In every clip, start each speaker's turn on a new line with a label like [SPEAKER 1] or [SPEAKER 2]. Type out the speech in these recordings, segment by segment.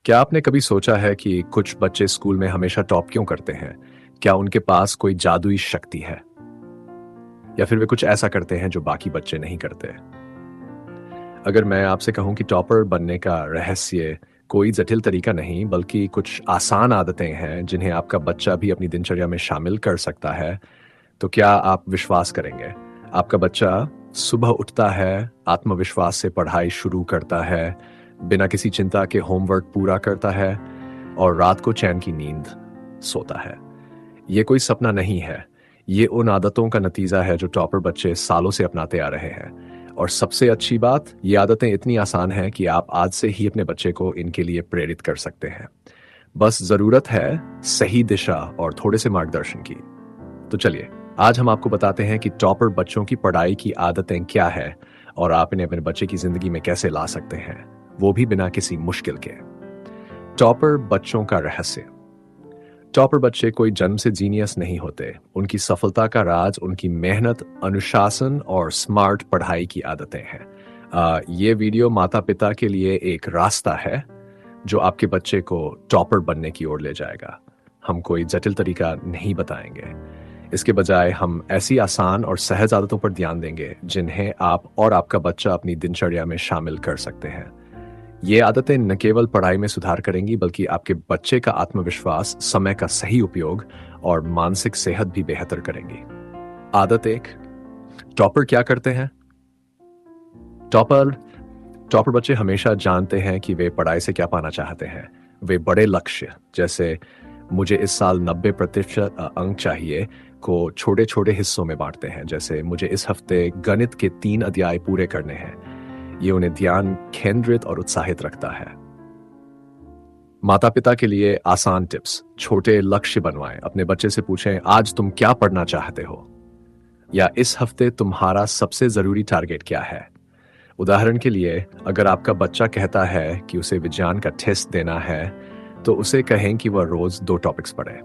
[SPEAKER 1] क्या आपने कभी सोचा है कि कुछ बच्चे स्कूल में हमेशा टॉप क्यों करते हैं? क्या उनके पास कोई जादुई शक्ति है? या फिर वे कुछ ऐसा करते हैं जो बाकी बच्चे नहीं करते? अगर मैं आपसे कहूं कि टॉपर बनने का रहस्य कोई जटिल तरीका नहीं, बल्कि कुछ आसान आदतें हैं जिन्हें आपका बच्चा भी अपनी दिनचर्या में शामिल कर सकता है, तो क्या आप विश्वास करेंगे? आपका बच्चा सुबह उठता है, आत्मविश्वास से पढ़ाई शुरू करता है, बिना किसी चिंता के होमवर्क पूरा करता है और रात को चैन की नींद सोता है। ये कोई सपना नहीं है, ये उन आदतों का नतीजा है जो टॉपर बच्चे सालों से अपनाते आ रहे हैं। और सबसे अच्छी बात, ये आदतें इतनी आसान हैं कि आप आज से ही अपने बच्चे को इनके लिए प्रेरित कर सकते हैं। बस जरूरत है सही दिशा और थोड़े से मार्गदर्शन की। तो चलिए, आज हम आपको बताते हैं कि टॉपर बच्चों की पढ़ाई की आदतें क्या है और आप इन्हें अपने बच्चे की जिंदगी में कैसे ला सकते हैं, वो भी बिना किसी मुश्किल के। टॉपर बच्चों का रहस्य। टॉपर बच्चे कोई जन्म से जीनियस नहीं होते। उनकी सफलता का राज उनकी मेहनत, अनुशासन और स्मार्ट पढ़ाई की आदतें हैं। ये वीडियो माता पिता के लिए एक रास्ता है जो आपके बच्चे को टॉपर बनने की ओर ले जाएगा। हम कोई जटिल तरीका नहीं बताएंगे। इसके बजाय हम ऐसी आसान और सहज आदतों पर ध्यान देंगे जिन्हें आप और आपका बच्चा अपनी दिनचर्या में शामिल कर सकते हैं। ये आदतें न केवल पढ़ाई में सुधार करेंगी, बल्कि आपके बच्चे का आत्मविश्वास, समय का सही उपयोग और मानसिक सेहत भी बेहतर करेंगी। आदत 1, टॉपर क्या करते हैं? टॉपर टॉपर बच्चे हमेशा जानते हैं कि वे पढ़ाई से क्या पाना चाहते हैं। वे बड़े लक्ष्य, जैसे मुझे इस साल 90% अंक चाहिए, को छोटे छोटे हिस्सों में बांटते हैं। जैसे मुझे इस हफ्ते गणित के 3 अध्याय पूरे करने हैं। ये उन्हें ध्यान केंद्रित और उत्साहित रखता है। माता पिता के लिए आसान टिप्स। छोटे लक्ष्य बनवाएं। अपने बच्चे से पूछें, आज तुम क्या पढ़ना चाहते हो? या इस हफ्ते तुम्हारा सबसे जरूरी टारगेट क्या है? उदाहरण के लिए, अगर आपका बच्चा कहता है कि उसे विज्ञान का टेस्ट देना है, तो उसे कहें कि वह रोज 2 टॉपिक्स पढ़े।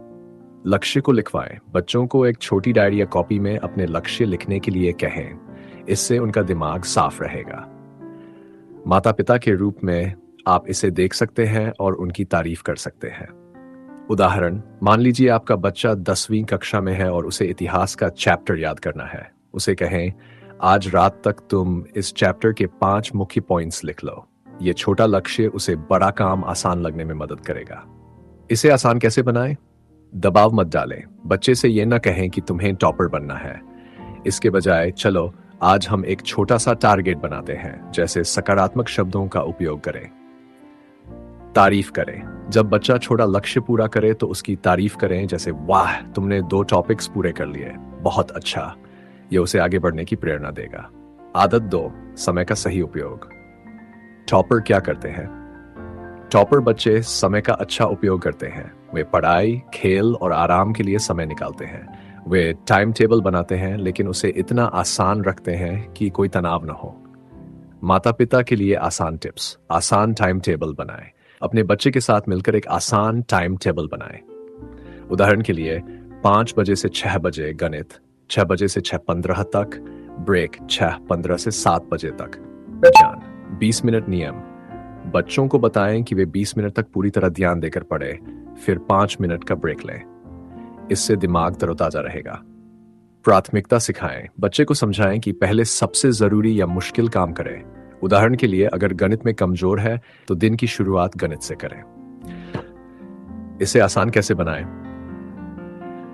[SPEAKER 1] लक्ष्य को लिखवाएं। बच्चों को एक छोटी डायरी या कॉपी में अपने लक्ष्य लिखने के लिए कहें। इससे उनका दिमाग साफ रहेगा। माता पिता के रूप में आप इसे देख सकते हैं और उनकी तारीफ कर सकते हैं। उदाहरण, मान लीजिए आपका बच्चा 10वीं कक्षा में है और उसे इतिहास का चैप्टर याद करना है। उसे कहें, आज रात तक तुम इस चैप्टर के 5 मुख्य पॉइंट्स लिख लो। ये छोटा लक्ष्य उसे बड़ा काम आसान लगने में मदद करेगा। इसे आसान कैसे बनाएं? दबाव मत डालें। बच्चे से ये ना कहें कि तुम्हें टॉपर बनना है। इसके बजाय, चलो आज हम एक छोटा सा टारगेट बनाते हैं, जैसे सकारात्मक शब्दों का उपयोग करें। तारीफ करें। जब बच्चा छोटा लक्ष्य पूरा करे तो उसकी तारीफ करें, जैसे वाह, तुमने 2 टॉपिक्स पूरे कर लिए, बहुत अच्छा। ये उसे आगे बढ़ने की प्रेरणा देगा। आदत 2, समय का सही उपयोग। टॉपर क्या करते हैं? टॉपर बच्चे समय का अच्छा उपयोग करते हैं। वे पढ़ाई, खेल और आराम के लिए समय निकालते हैं। वे टाइम टेबल बनाते हैं, लेकिन उसे इतना आसान रखते हैं कि कोई तनाव न हो। माता पिता के लिए आसान टिप्स। आसान टाइम टेबल बनाएं। अपने बच्चे के साथ मिलकर एक आसान टाइम टेबल बनाएं। उदाहरण के लिए, 5 बजे से 6 बजे गणित, 6 बजे से 6:15 तक ब्रेक, 6:15 से 7 बजे तक विज्ञान। 20 मिनट नियम। बच्चों को बताएं कि वे 20 मिनट तक पूरी तरह ध्यान देकर पढ़े, फिर 5 मिनट का ब्रेक लें। इससे दिमाग तरोताजा रहेगा। प्राथमिकता सिखाएं। बच्चे को समझाएं कि पहले सबसे जरूरी या मुश्किल काम करें। उदाहरण के लिए, अगर गणित में कमजोर है तो दिन की शुरुआत गणित से करें। इसे आसान कैसे बनाएं?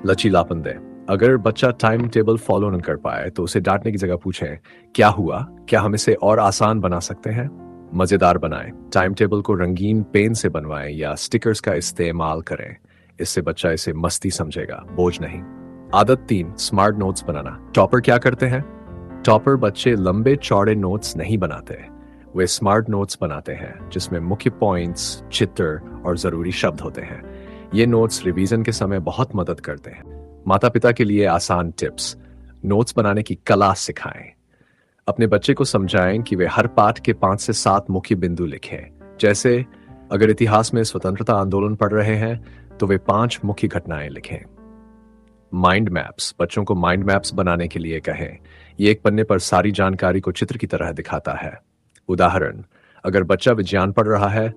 [SPEAKER 1] लचीलापन दें। अगर बच्चा टाइम टेबल फॉलो न कर पाए तो उसे डांटने की जगह पूछें, क्या हुआ? क्या हम इसे और आसान बना सकते हैं? मजेदार बनाएं। टाइम टेबल को रंगीन पेन से बनवाएं या स्टिकर्स का इस्तेमाल करें। इससे बच्चा इसे मस्ती समझेगा, बोझ नहीं। आदत 3, स्मार्ट नोट्स बनाना। टॉपर क्या करते हैं? टॉपर बच्चे लंबे चौड़े नोट्स नहीं बनाते। वे स्मार्ट नोट्स बनाते हैं जिसमें मुख्य पॉइंट्स, चित्र और जरूरी शब्द होते हैं। ये नोट्स रिवीजन के समय बहुत मदद करते हैं। माता पिता के लिए आसान टिप्स। नोट्स बनाने की कला सिखाएं। अपने बच्चे को समझाएं कि वे हर पाठ के 5 से 7 मुख्य बिंदु लिखें। जैसे, अगर इतिहास में स्वतंत्रता आंदोलन पढ़ रहे हैं तो वे 5 मुख्य घटनाएं लिखें। Mind maps. बच्चों को माइंड मैप्स बनाने के लिए कहें। ये एक पन्ने पर सारी जानकारी को चित्र की तरह दिखाता है। उदाहरण, अगर बच्चा विज्ञान पढ़ रहा है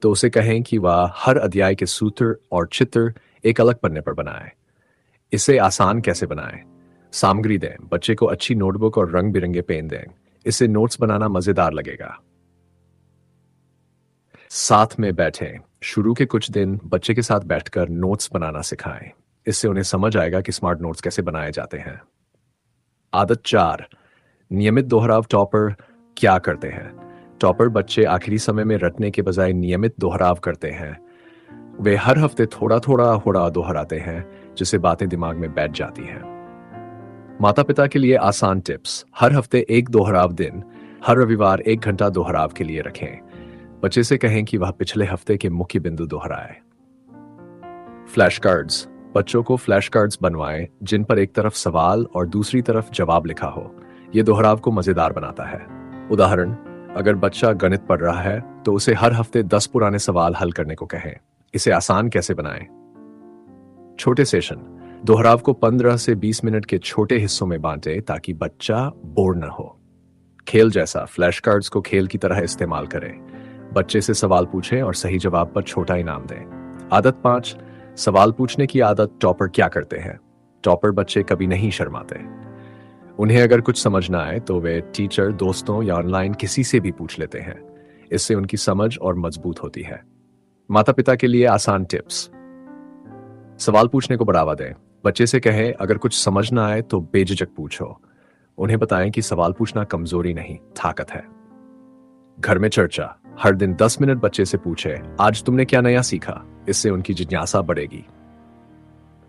[SPEAKER 1] तो उसे कहें कि वह हर अध्याय के सूत्र और चित्र एक अलग पन्ने पर बनाए। इसे आसान कैसे बनाएं? सामग्री दें, बच्चे को अच्छी नोटबुक और रंग बिरंगे पेन दें। इससे नोट्स बनाना मजेदार लगेगा। साथ में बैठें, शुरू के कुछ दिन बच्चे के साथ बैठकर नोट्स बनाना सिखाएं। इससे उन्हें समझ आएगा कि स्मार्ट नोट्स कैसे बनाए जाते हैं। आदत 4, नियमित दोहराव। टॉपर क्या करते हैं? टॉपर बच्चे आखिरी समय में रटने के बजाय नियमित दोहराव करते हैं। वे हर हफ्ते थोड़ा थोड़ा थोड़ा दोहराते हैं, जिससे बातें दिमाग में बैठ जाती हैं। माता पिता के लिए आसान टिप्स। हर हफ्ते एक दोहराव दिन, हर रविवार 1 घंटा दोहराव के लिए रखें। बच्चे से कहें कि वह पिछले हफ्ते के मुख्य बिंदु दोहराए। Flash cards. बच्चों को फ्लैश कार्ड्स बनवाएं जिन पर एक तरफ सवाल और दूसरी तरफ जवाब लिखा हो। यह दोहराव को मजेदार बनाता है। उदाहरण, अगर बच्चा गणित पढ़ रहा है तो उसे हर हफ्ते 10 पुराने सवाल हल करने को कहें। इसे आसान कैसे बनाएं? छोटे सेशन। दोहराव को 15 से 20 मिनट के छोटे हिस्सों में बांटें ताकि बच्चा बोर न हो। खेल जैसा, फ्लैश कार्ड्स को खेल की तरह इस्तेमाल करें। बच्चे से सवाल पूछें और सही जवाब पर छोटा इनाम दें। आदत 5, सवाल पूछने की आदत। टॉपर क्या करते हैं? टॉपर बच्चे कभी नहीं शर्माते। उन्हें अगर कुछ समझना आए तो वे टीचर, दोस्तों या ऑनलाइन किसी से भी पूछ लेते हैं। इससे उनकी समझ और मजबूत होती है। माता पिता के लिए आसान टिप्स। सवाल पूछने को बढ़ावा दें। बच्चे से कहें, अगर कुछ समझ ना आए तो बेझिझक पूछो। उन्हें बताएं कि सवाल पूछना कमजोरी नहीं, ताकत है। घर में चर्चा। हर दिन 10 मिनट बच्चे से पूछे, आज तुमने क्या नया सीखा? इससे उनकी जिज्ञासा बढ़ेगी।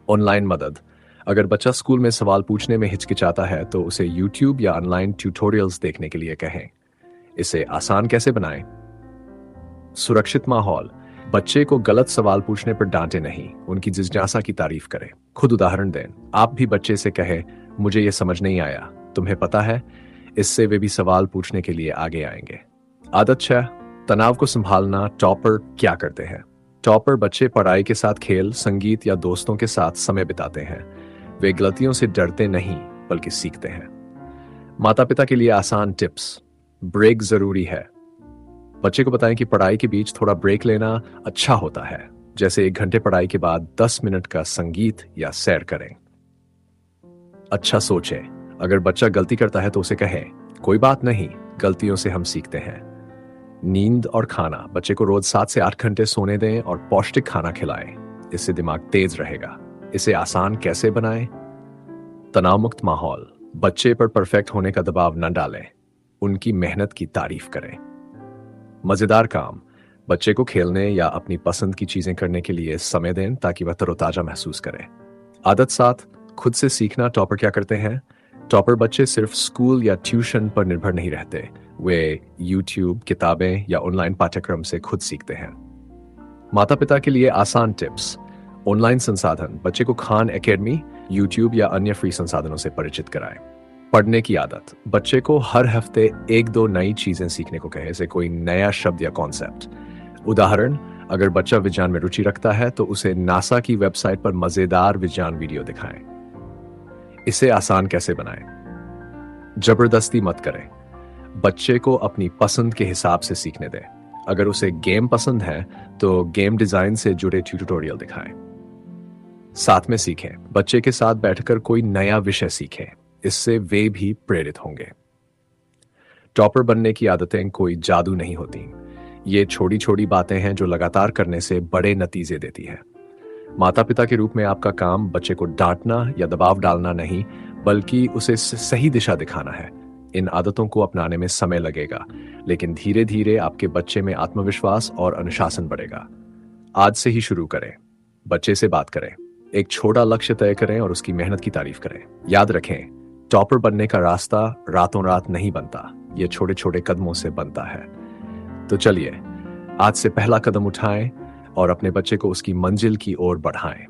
[SPEAKER 1] ऑनलाइन मदद। अगर बच्चा स्कूल में सवाल पूछने में हिचकिचाता है तो उसे YouTube या ऑनलाइन ट्यूटोरियल्स देखने के लिए कहें। इसे आसान कैसे बनाएं? सुरक्षित माहौल। बच्चे को गलत सवाल पूछने पर डांटे नहीं, उनकी जिज्ञासा की तारीफ करें। खुद उदाहरण दें। आप भी बच्चे से कहें, मुझे यह समझ नहीं आया, तुम्हें पता है? इससे वे भी सवाल पूछने के लिए आगे आएंगे। आदत 6, तनाव को संभालना। टॉपर क्या करते हैं? टॉपर बच्चे पढ़ाई के साथ खेल, संगीत या दोस्तों के साथ समय बिताते हैं। वे गलतियों से डरते नहीं बल्कि सीखते हैं। माता पिता के लिए आसान टिप्स। ब्रेक जरूरी है। बच्चे को बताएं कि पढ़ाई के बीच थोड़ा ब्रेक लेना अच्छा होता है, जैसे 1 घंटे पढ़ाई के बाद 10 मिनट का संगीत या सैर करें। अच्छा सोचें। अगर बच्चा गलती करता है तो उसे कहें, कोई बात नहीं, गलतियों से हम सीखते हैं। नींद और खाना। बच्चे को रोज 7 से 8 घंटे सोने दें और पौष्टिक खाना खिलाएं। इससे दिमाग तेज रहेगा। इसे आसान कैसे बनाएं? तनाव मुक्त माहौल। बच्चे पर परफेक्ट होने का दबाव न डालें, उनकी मेहनत की तारीफ करें। मजेदार काम। बच्चे को खेलने या अपनी पसंद की चीजें करने के लिए समय दें ताकि वह तरोताजा महसूस करे। आदत 7, खुद से सीखना। टॉपर क्या करते हैं? टॉपर बच्चे सिर्फ स्कूल या ट्यूशन पर निर्भर नहीं रहते। वे YouTube, किताबें या ऑनलाइन पाठ्यक्रम से खुद सीखते हैं। माता पिता के लिए आसान टिप्स। ऑनलाइन संसाधन। बच्चे को खान एकेडमी, YouTube या अन्य फ्री संसाधनों से परिचित कराएं। पढ़ने की आदत। बच्चे को हर हफ्ते 1-2 नई चीजें सीखने को कहें, जैसे कोई नया शब्द या कॉन्सेप्ट। उदाहरण, अगर बच्चा विज्ञान में रुचि रखता है तो उसे नासा की वेबसाइट पर मजेदार विज्ञान वीडियो दिखाएं। इसे आसान कैसे बनाएं? जबरदस्ती मत करें। बच्चे को अपनी पसंद के हिसाब से सीखने दें। अगर उसे गेम पसंद है तो गेम डिजाइन से जुड़े ट्यूटोरियल दिखाएं। साथ में सीखें। बच्चे के साथ बैठकर कोई नया विषय सीखें, इससे वे भी प्रेरित होंगे। टॉपर बनने की आदतें कोई जादू नहीं होती। ये छोटी छोटी बातें हैं जो लगातार करने से बड़े नतीजे देती है। माता पिता के रूप में आपका काम बच्चे को डांटना या दबाव डालना नहीं, बल्कि उसे सही दिशा दिखाना है। इन आदतों को अपनाने में समय लगेगा, लेकिन धीरे धीरे आपके बच्चे में आत्मविश्वास और अनुशासन बढ़ेगा। आज से ही शुरू करें। बच्चे से बात करें, एक छोटा लक्ष्य तय करें और उसकी मेहनत की तारीफ करें। याद रखें, टॉपर बनने का रास्ता रातों रात नहीं बनता, ये छोटे छोटे कदमों से बनता है। तो चलिए, आज से पहला कदम उठाएं और अपने बच्चे को उसकी मंजिल की ओर बढ़ाएं।